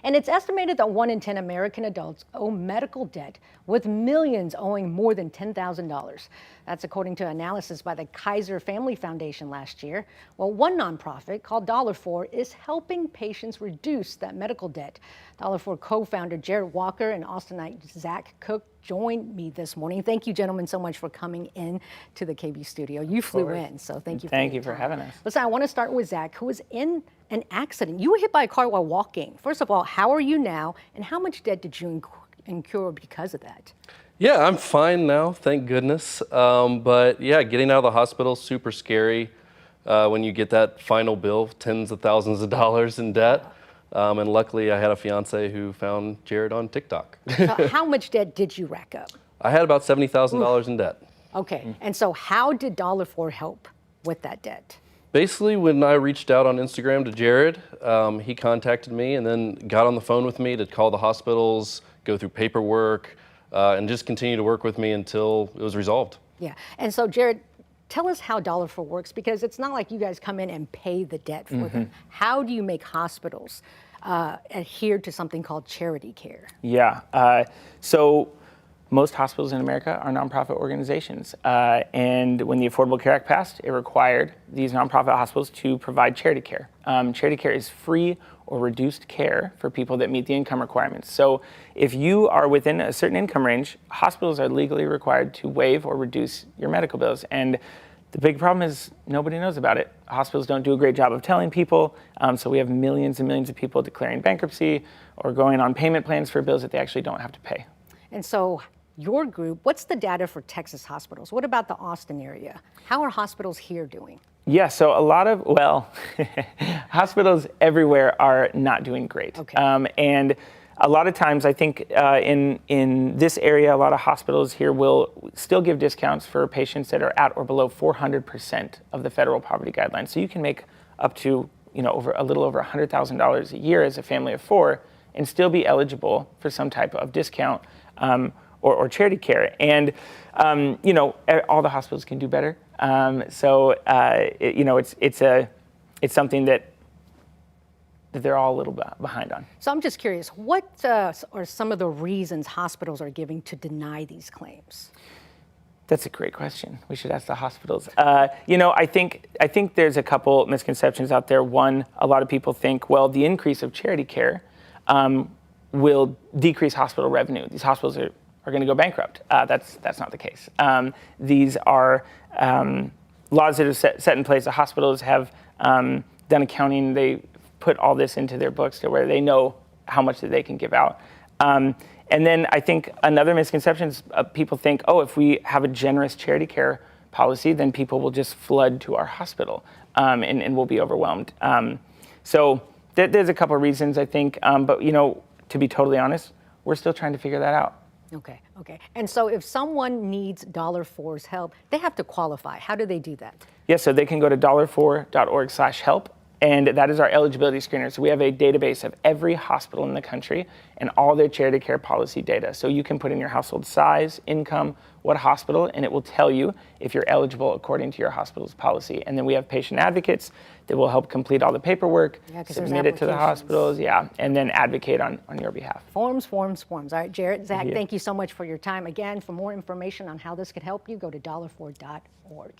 And it's estimated that 1 in 10 American adults owe medical debt, with millions owing more than $10,000. That's according to analysis by the Kaiser Family Foundation last year. Well, one nonprofit called $4 is helping patients reduce that medical debt. $4 co-founder Jared Walker and Austinite Zack joined me this morning. Thank you, gentlemen, so much for coming in to the KVUE studio. You flew in, so thank you. Thank you for having us. Listen, I want to start with Zack, who was in an accident. You were hit by a car while walking. First of all, how are you now, and how much debt did you incur because of that? Yeah, I'm fine now, thank goodness. But yeah, getting out of the hospital, super scary when you get that final bill, tens of thousands of dollars in debt. And luckily, I had a fiance who found Jared on TikTok. So how much debt did you rack up? I had about $70,000 in debt. Okay, and so how did $4 help with that debt? Basically, when I reached out on Instagram to Jared, he contacted me and then got on the phone with me to call the hospitals, go through paperwork, and just continue to work with me until it was resolved. Yeah, and so Jared, tell us how $4 works, because it's not like you guys come in and pay the debt for them. How do you make hospitals adhere to something called charity care? Yeah, so most hospitals in America are nonprofit organizations. And when the Affordable Care Act passed, it required these nonprofit hospitals to provide charity care. Charity care is free or reduced care for people that meet the income requirements. So if you are within a certain income range, hospitals are legally required to waive or reduce your medical bills. And the big problem is nobody knows about it. Hospitals don't do a great job of telling people. So we have millions and millions of people declaring bankruptcy or going on payment plans for bills that they actually don't have to pay. And so your group, what's the data for Texas hospitals? What about the Austin area? How are hospitals here doing? Yeah, so a lot of, hospitals everywhere are not doing great. Okay. And a lot of times, I think in this area, a lot of hospitals here will still give discounts for patients that are at or below 400% of the federal poverty guidelines. So you can make up to, a little over $100,000 a year as a family of 4 and still be eligible for some type of discount or charity care. And, all the hospitals can do better. It's something that they're all a little bit behind on. So I'm just curious, what are some of the reasons hospitals are giving to deny these claims? That's a great question. We should ask the hospitals. I think there's a couple misconceptions out there. One, a lot of people think, well, the increase of charity care will decrease hospital revenue. These hospitals are going to go bankrupt. That's not the case. These are laws that are set in place. The hospitals have done accounting. They put all this into their books to where they know how much that they can give out. And then I think another misconception is people think, oh, if we have a generous charity care policy, then people will just flood to our hospital and we'll be overwhelmed. So there's a couple of reasons, I think. But, to be totally honest, we're still trying to figure that out. Okay. And so if someone needs $4's help, they have to qualify. How do they do that? Yeah, so they can go to $4.org/help. And that is our eligibility screener. So we have a database of every hospital in the country and all their charity care policy data. So you can put in your household size, income, what hospital, and it will tell you if you're eligible according to your hospital's policy. And then we have patient advocates that will help complete all the paperwork, submit it to the hospitals, and then advocate on your behalf. Forms. All right, Jared, Zack, thank you so much for your time. Again, for more information on how this could help you, go to $4.org.